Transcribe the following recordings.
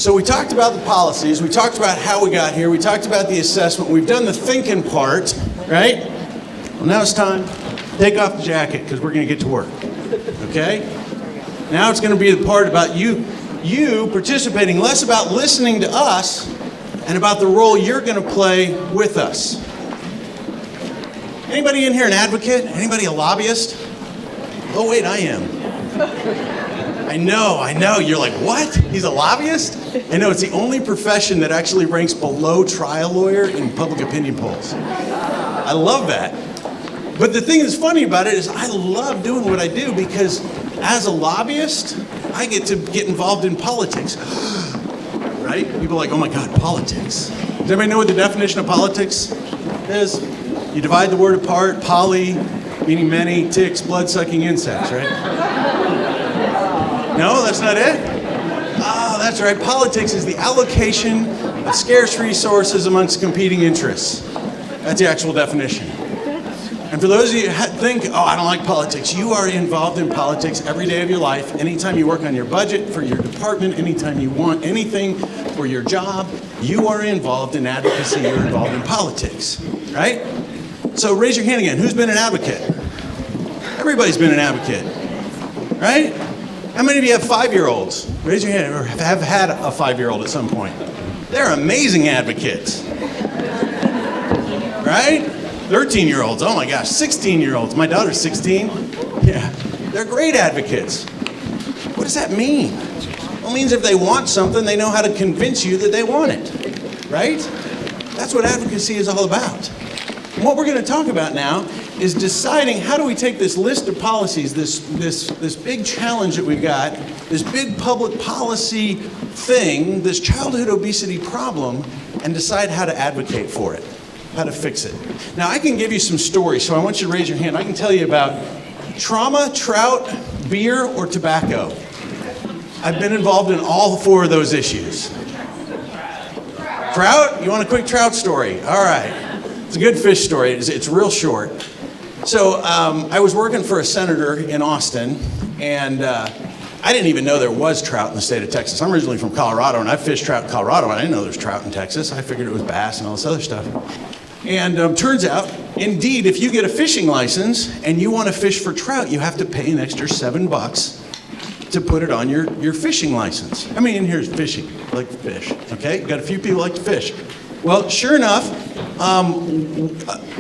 So we talked about the policies, we talked about how we got here, we talked about the assessment, we've done the thinking part, right? Well, now it's time to take off the jacket because we're going to get to work, okay? Now it's going to be the part about you participating, less about listening to us and about the role you're going to play with us. Anybody in here an advocate? Anybody a lobbyist? Oh wait, I am. I know. You're like, what? He's a lobbyist? I know, it's the only profession that actually ranks below trial lawyer in public opinion polls. I love that. But the thing that's funny about it is I love doing what I do because as a lobbyist, I get to get involved in politics. Right? People are like, oh my God, politics. Does anybody know what the definition of politics is? You divide the word apart, poly, meaning many, ticks, blood-sucking insects, right? No, that's not it? Oh, that's right. Politics is the allocation of scarce resources amongst competing interests. That's the actual definition. And for those of you who think, oh, I don't like politics, you are involved in politics every day of your life. Anytime you work on your budget for your department, anytime you want anything for your job, you are involved in advocacy, you're involved in politics, right? So raise your hand again. Who's been an advocate? Everybody's been an advocate, right? How many of you have 5-year-olds? Raise your hand, or have had a 5-year-old at some point. They're amazing advocates, right? 13-year-olds, oh my gosh, 16-year-olds. My daughter's 16. Yeah, they're great advocates. What does that mean? Well, it means if they want something, they know how to convince you that they want it, right? That's what advocacy is all about. And what we're going to talk about now is deciding how do we take this list of policies, this big challenge that we've got, this big public policy thing, this childhood obesity problem, and decide how to advocate for it, how to fix it. Now, I can give you some stories, so I want you to raise your hand. I can tell you about trauma, trout, beer, or tobacco. I've been involved in all 4 of those issues. Trout? You want a quick trout story? All right. It's a good fish story. It's real short. So I was working for a senator in Austin, and I didn't even know there was trout in the state of Texas. I'm originally from Colorado, and I fished trout in Colorado, and I didn't know there's trout in Texas. I figured it was bass and all this other stuff. And turns out, indeed, if you get a fishing license and you want to fish for trout, you have to pay an extra $7 to put it on your fishing license. I mean, in here's fishing, like to fish, okay? Got a few people like to fish. Well, sure enough,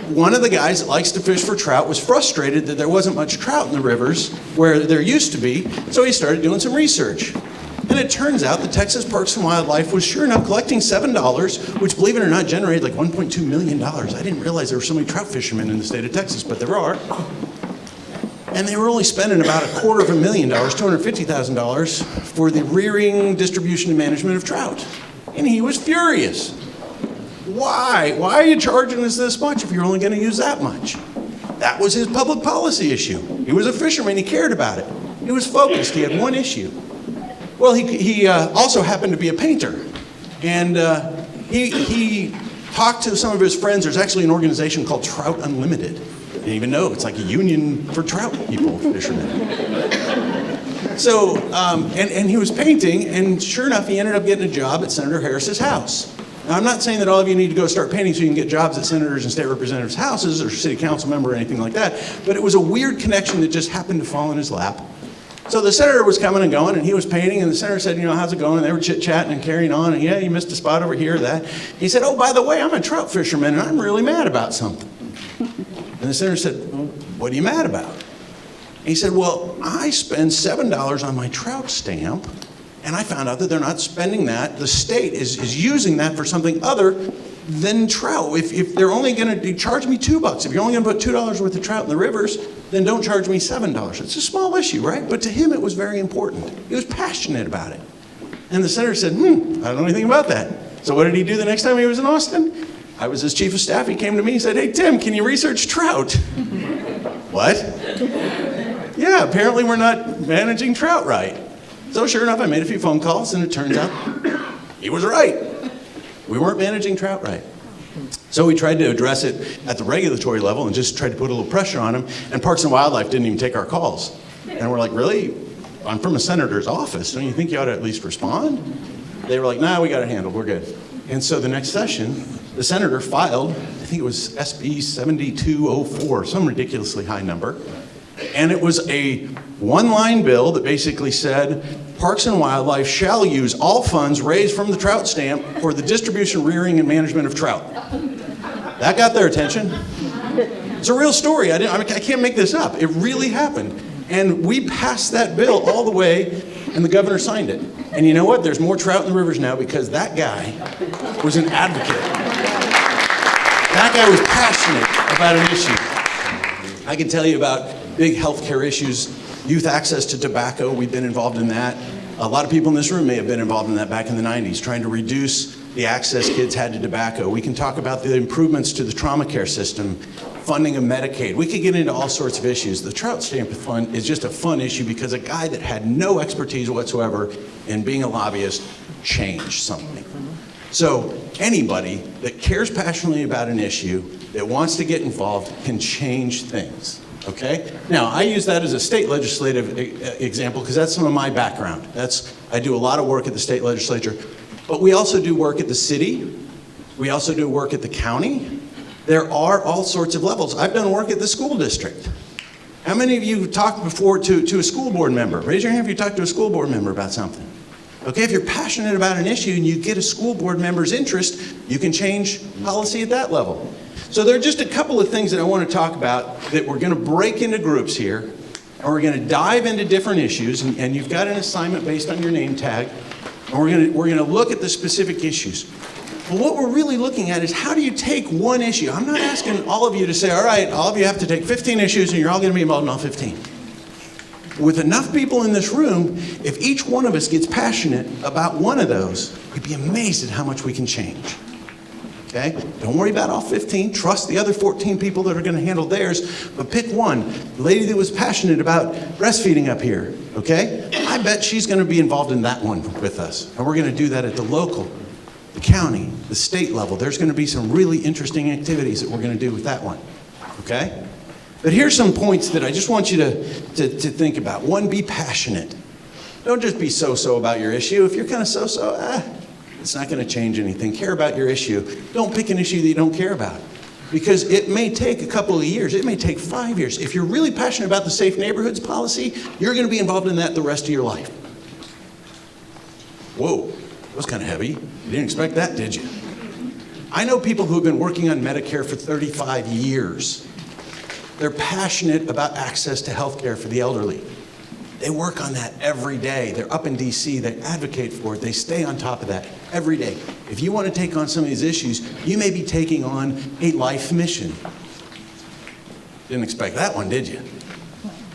one of the guys that likes to fish for trout was frustrated that there wasn't much trout in the rivers where there used to be, so he started doing some research. And it turns out the Texas Parks and Wildlife was sure enough collecting $7, which, believe it or not, generated like $1.2 million. I didn't realize there were so many trout fishermen in the state of Texas, but there are. And they were only spending about $250,000, $250,000 for the rearing, distribution, and management of trout. And he was furious. Why? Why are you charging us this much if you're only going to use that much? That was his public policy issue. He was a fisherman. He cared about it. He was focused. He had one issue. Well, he also happened to be a painter. And he talked to some of his friends. There's actually an organization called Trout Unlimited. I didn't even know. It's like a union for trout people, fishermen. So, and he was painting, and sure enough, he ended up getting a job at Senator Harris's house. Now, I'm not saying that all of you need to go start painting so you can get jobs at senators and state representatives' houses or city council member or anything like that, but it was a weird connection that just happened to fall in his lap. So the senator was coming and going, and he was painting, and the senator said, how's it going? And they were chit-chatting and carrying on, and yeah, you missed a spot over here, that. He said, oh, by the way, I'm a trout fisherman, and I'm really mad about something. And the senator said, well, what are you mad about? And he said, well, I spend $7 on my trout stamp, and I found out that they're not spending that. The state is using that for something other than trout. If they're only going to charge me $2, if you're only going to put $2 worth of trout in the rivers, then don't charge me $7. It's a small issue, right? But to him, it was very important. He was passionate about it. And the senator said, I don't know anything about that. So what did he do the next time he was in Austin? I was his chief of staff. He came to me and said, hey, Tim, can you research trout? What? Yeah, apparently we're not managing trout right. So sure enough, I made a few phone calls, and it turns out he was right. We weren't managing trout right. So we tried to address it at the regulatory level and just tried to put a little pressure on him, and Parks and Wildlife didn't even take our calls. And we're like, really? I'm from a senator's office. Don't you think you ought to at least respond? They were like, nah, we got it handled, we're good. And so the next session, the senator filed, I think it was SB 7204, some ridiculously high number. And it was a one-line bill that basically said, Parks and Wildlife shall use all funds raised from the trout stamp for the distribution, rearing, and management of trout. That got their attention. It's a real story. I can't make this up. It really happened. And we passed that bill all the way, and the governor signed it. And you know what? There's more trout in the rivers now because that guy was an advocate. That guy was passionate about an issue. I can tell you about big healthcare issues, youth access to tobacco. We've been involved in that. A lot of people in this room may have been involved in that back in the 90s, trying to reduce the access kids had to tobacco. We can talk about the improvements to the trauma care system, funding of Medicaid. We could get into all sorts of issues. The Trout Stamp Fund is just a fun issue because a guy that had no expertise whatsoever in being a lobbyist changed something. So anybody that cares passionately about an issue, that wants to get involved, can change things. Okay? Now, I use that as a state legislative example because that's some of my background. I do a lot of work at the state legislature, but we also do work at the city. We also do work at the county. There are all sorts of levels. I've done work at the school district. How many of you talked before to a school board member? Raise your hand if you talked to a school board member about something. Okay, if you're passionate about an issue and you get a school board member's interest, you can change policy at that level. So there are just a couple of things that I want to talk about that we're going to break into groups here, and we're going to dive into different issues, and you've got an assignment based on your name tag, and we're going to look at the specific issues. But what we're really looking at is how do you take one issue? I'm not asking all of you to say, all right, all of you have to take 15 issues and you're all going to be involved in all 15. With enough people in this room, if each one of us gets passionate about one of those, you'd be amazed at how much we can change. Okay? Don't worry about all 15. Trust the other 14 people that are going to handle theirs, but pick one. The lady that was passionate about breastfeeding up here, okay? I bet she's going to be involved in that one with us. And we're going to do that at the local, the county, the state level. There's going to be some really interesting activities that we're going to do with that one, okay? But here's some points that I just want you to think about. One, be passionate. Don't just be so-so about your issue. If you're kind of so-so, it's not going to change anything. Care about your issue. Don't pick an issue that you don't care about. Because it may take a couple of years. It may take 5 years. If you're really passionate about the Safe Neighborhoods policy, you're going to be involved in that the rest of your life. Whoa, that was kind of heavy. You didn't expect that, did you? I know people who have been working on Medicare for 35 years. They're passionate about access to health care for the elderly. They work on that every day. They're up in DC, they advocate for it, they stay on top of that every day. If you want to take on some of these issues, you may be taking on a life mission. Didn't expect that one, did you?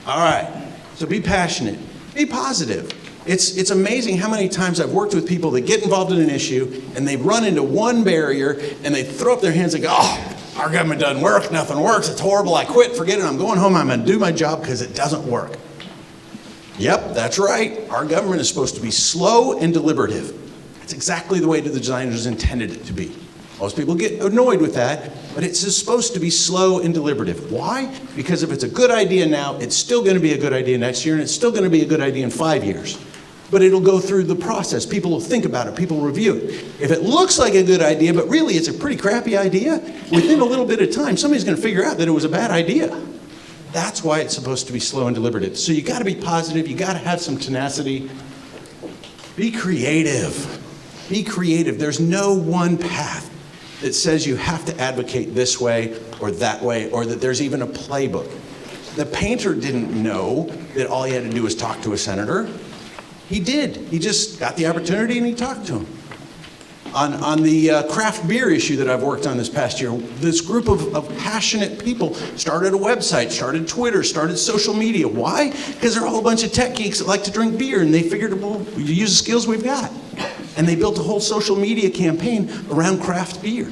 All right, so be passionate, be positive. It's amazing how many times I've worked with people that get involved in an issue and they run into one barrier and they throw up their hands and go, oh, our government doesn't work, nothing works, it's horrible, I quit, forget it, I'm going home, I'm going to do my job because it doesn't work. Yep, that's right. Our government is supposed to be slow and deliberative. That's exactly the way the designers intended it to be. Most people get annoyed with that, but it's supposed to be slow and deliberative. Why? Because if it's a good idea now, it's still going to be a good idea next year, and it's still going to be a good idea in 5 years. But it'll go through the process. People will think about it. People will review it. If it looks like a good idea, but really it's a pretty crappy idea, within a little bit of time, somebody's going to figure out that it was a bad idea. That's why it's supposed to be slow and deliberative. So you got to be positive. You got to have some tenacity. Be creative. Be creative. There's no one path that says you have to advocate this way, or that there's even a playbook. The painter didn't know that all he had to do was talk to a senator. He did. He just got the opportunity and he talked to him. On the craft beer issue that I've worked on this past year, this group of passionate people started a website, started Twitter, started social media. Why? Because they're all a bunch of tech geeks that like to drink beer, and they figured, well, we use the skills we've got. And they built a whole social media campaign around craft beer.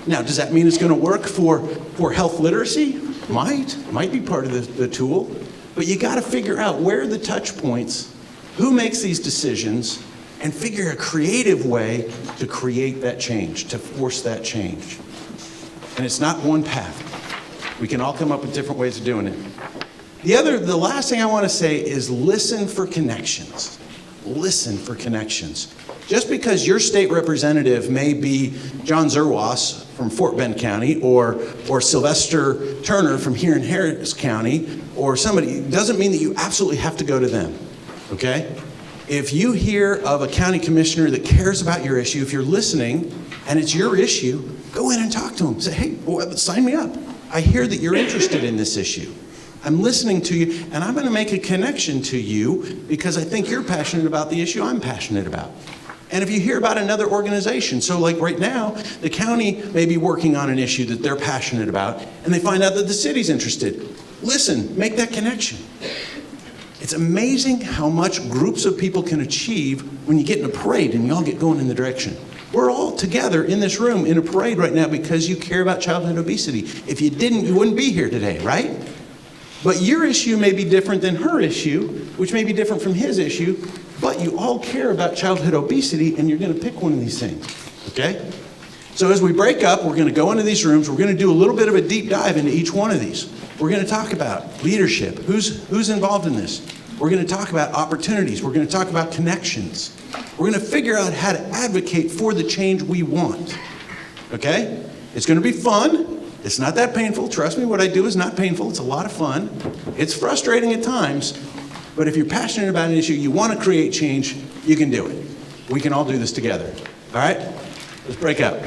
Now, does that mean it's going to work for health literacy? Might be part of the tool. But you got to figure out where are the touch points, who makes these decisions, and figure a creative way to create that change, to force that change. And it's not one path. We can all come up with different ways of doing it. The last thing I want to say is listen for connections. listen for connections. Just because your state representative may be John Zerwas from Fort Bend County or Sylvester Turner from here in Harris County or somebody, doesn't mean that you absolutely have to go to them, okay? If you hear of a county commissioner that cares about your issue, if you're listening and it's your issue, go in and talk to them. Say, hey, sign me up. I hear that you're interested in this issue. I'm listening to you, and I'm going to make a connection to you because I think you're passionate about the issue I'm passionate about. And if you hear about another organization, so like right now, the county may be working on an issue that they're passionate about, and they find out that the city's interested. Listen, make that connection. It's amazing how much groups of people can achieve when you get in a parade and you all get going in the direction. We're all together in this room in a parade right now because you care about childhood obesity. If you didn't, you wouldn't be here today, right? But your issue may be different than her issue, which may be different from his issue, but you all care about childhood obesity and you're going to pick one of these things, okay? So as we break up, we're going to go into these rooms. We're going to do a little bit of a deep dive into each one of these. We're going to talk about leadership. Who's involved in this? We're going to talk about opportunities. We're going to talk about connections. We're going to figure out how to advocate for the change we want, okay? It's going to be fun. It's not that painful. Trust me, what I do is not painful. It's a lot of fun. It's frustrating at times, but if you're passionate about an issue, you want to create change, you can do it. We can all do this together, all right? Let's break up.